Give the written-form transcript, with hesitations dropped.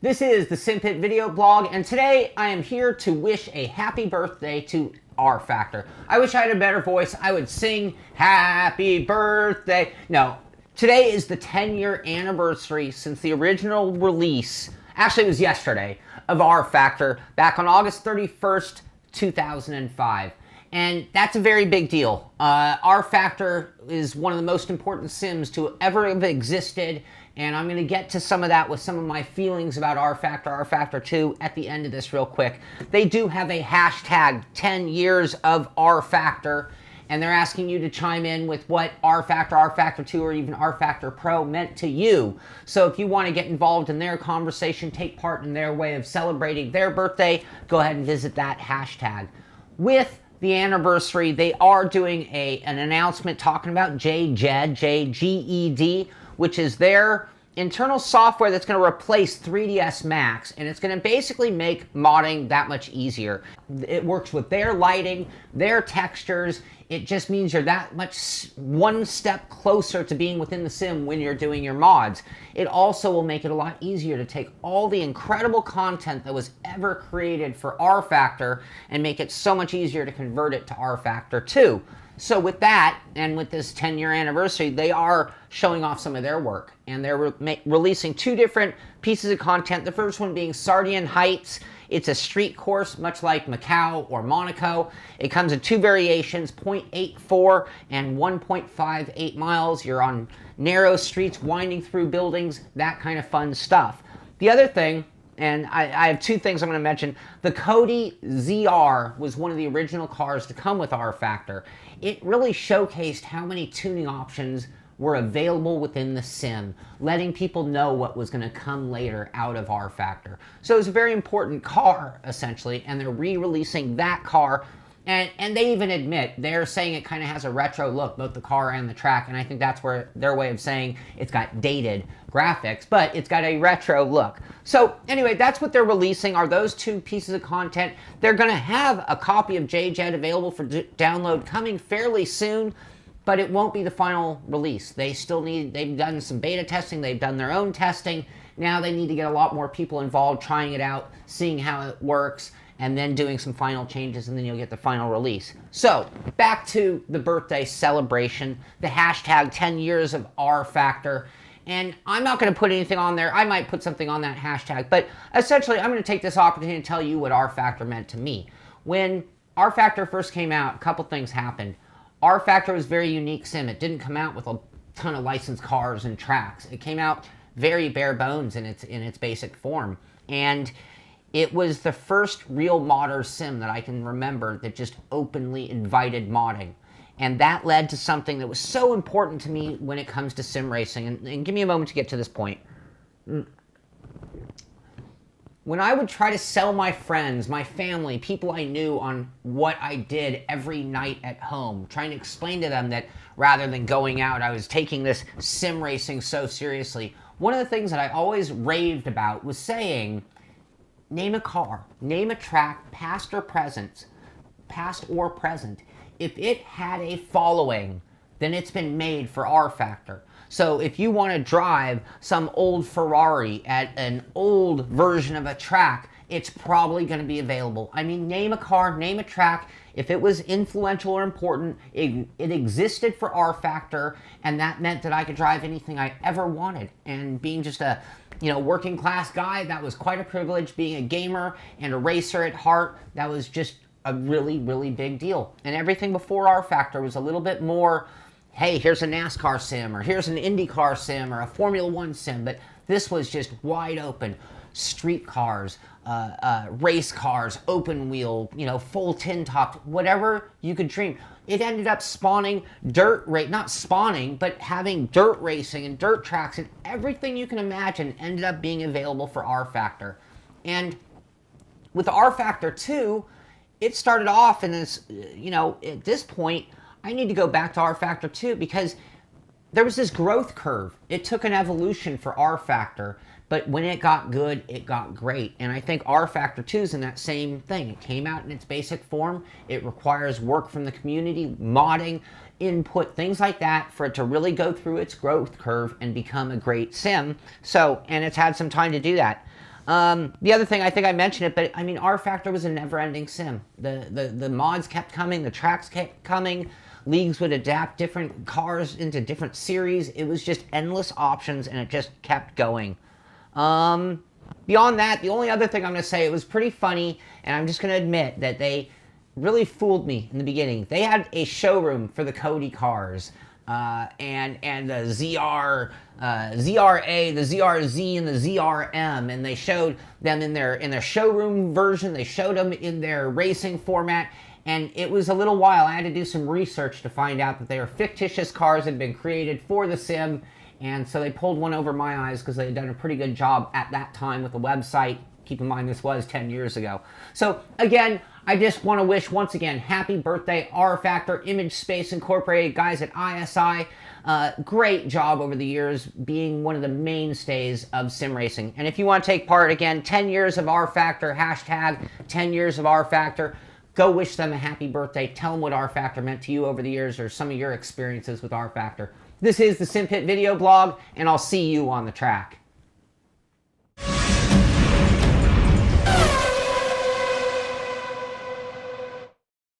This is the Simpit video blog, and today I am here to wish a happy birthday to RFactor. I wish I had a better voice. I would sing happy birthday. No, today is the 10-year anniversary since the original release, actually it was yesterday, of RFactor back on August 31st, 2005. And that's a very big deal. RFactor is one of the most important sims to ever have existed, and I'm going to get to some of that with some of my feelings about RFactor, RFactor 2 at the end of this real quick. They do have a hashtag 10 years of RFactor, and they're asking you to chime in with what RFactor, RFactor 2, or even RFactor Pro meant to you. So if you want to get involved in their conversation, take part in their way of celebrating their birthday, go ahead and visit that hashtag. With the anniversary, they are doing an announcement talking about gJED, gJED, which is their internal software that's going to replace 3ds Max, and it's going to basically make modding that much easier. It works with their lighting, their textures. It just means you're that much one step closer to being within the sim when you're doing your mods. It also will make it a lot easier to take all the incredible content that was ever created for RFactor and make it so much easier to convert it to RFactor 2. So with that, and with this 10-year anniversary, they are showing off some of their work. And they're releasing two different pieces of content. The first one being Sardian Heights. It's a street course, much like Macau or Monaco. It comes in two variations, 0.84 and 1.58 miles. You're on narrow streets, winding through buildings, that kind of fun stuff. The other thing, and I have two things I'm going to mention. The Kodi ZR was one of the original cars to come with RFactor. It really showcased how many tuning options were available within the sim, letting people know what was going to come later out of RFactor. So it was a very important car, essentially, and they're re-releasing that car. And they even admit, they're saying it kind of has a retro look, both the car and the track, and I think that's where their way of saying it's got dated graphics, but it's got a retro look. So anyway, that's what they're releasing, are those two pieces of content. They're going to have a copy of gJED available for download coming fairly soon, but it won't be the final release. They've done some beta testing, they've done their own testing. Now they need to get a lot more people involved, trying it out, seeing how it works, and then doing some final changes, and then you'll get the final release. So, back to the birthday celebration, the hashtag 10 years of RFactor, and I'm not going to put anything on there. I might put something on that hashtag, but essentially I'm going to take this opportunity to tell you what RFactor meant to me. When RFactor first came out, a couple things happened. RFactor was a very unique sim. It didn't come out with a ton of licensed cars and tracks. It came out very bare bones in its basic form, and it was the first real modder sim that I can remember that just openly invited modding. And that led to something that was so important to me when it comes to sim racing. And give me a moment to get to this point. When I would try to sell my friends, my family, people I knew on what I did every night at home, trying to explain to them that rather than going out, I was taking this sim racing so seriously, one of the things that I always raved about was saying, name a car, name a track, past or present. If it had a following, then it's been made for RFactor. So if you want to drive some old Ferrari at an old version of a track, it's probably going to be available. I mean, name a car, name a track. If it was influential or important, it existed for RFactor, and that meant that I could drive anything I ever wanted. And being just a working class guy, that was quite a privilege. Being a gamer and a racer at heart, that was just a really, really big deal. And everything before RFactor was a little bit more, hey, here's a NASCAR sim, or here's an IndyCar sim, or a Formula One sim, but this was just wide open. Street cars, race cars, open wheel, full tin topped, whatever you could dream. It ended up spawning not spawning, but having dirt racing and dirt tracks, and everything you can imagine ended up being available for RFactor. And with RFactor 2, it started off in this, at this point, I need to go back to RFactor 2 because there was this growth curve. It took an evolution for RFactor, but when it got good, it got great. And I think RFactor 2 is in that same thing. It came out in its basic form. It requires work from the community, modding, input, things like that for it to really go through its growth curve and become a great sim. So, and it's had some time to do that. The other thing, I think I mentioned it, but I mean, RFactor was a never-ending sim. The mods kept coming, the tracks kept coming, leagues would adapt different cars into different series. It was just endless options, and it just kept going. Beyond that, the only other thing I'm going to say, it was pretty funny, and I'm just going to admit that they really fooled me in the beginning. They had a showroom for the Kodi cars. And the ZR, ZRA, the ZRZ, and the ZRM, and they showed them in their showroom version. They showed them in their racing format, and it was a little while. I had to do some research to find out that they were fictitious cars that had been created for the sim, and so they pulled one over my eyes because they had done a pretty good job at that time with the website. Keep in mind, this was 10 years ago. So, again, I just want to wish, once again, happy birthday, RFactor, Image Space Incorporated, guys at ISI. Great job over the years being one of the mainstays of sim racing. And if you want to take part, again, 10 years of RFactor, hashtag 10 years of RFactor. Go wish them a happy birthday. Tell them what RFactor meant to you over the years or some of your experiences with RFactor. This is the Simpit video blog, and I'll see you on the track.